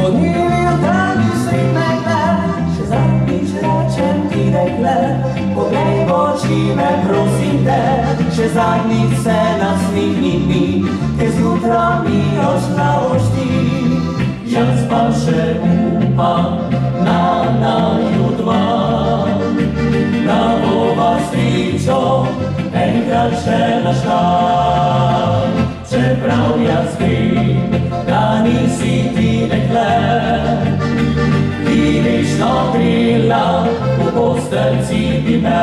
Podivil dan srime me, še zadnjič rečem ti dekle, poglej v oči me, prosim te, še zadnjič se nasmihni mi, ker zjutraj mi ošla ti. Jaz pa še upam na naju dva, da bova srečo enkrat še našla. Čeprav jaz vem, da nisi ti dekle, ki večno grela v postelci bi me.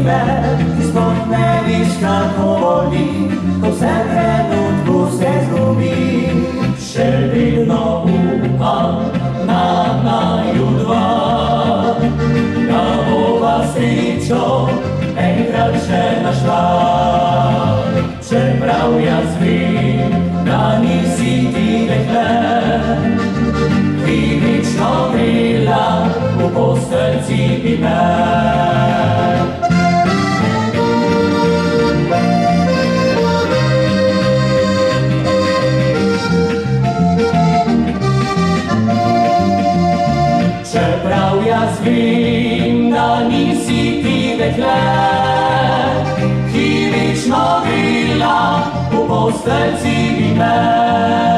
Ti sploh ne viš, kako boli, ko vse trenutku se zgubi. Še vedno upam na naju dva, da bova srečo enkrat še našla. Čeprav jaz vem, da nisi ti dekle, ki večno grela v postelci bi me. Čeprav jaz vem, da nisi ti dekle, ki večno grela v postelci bi me.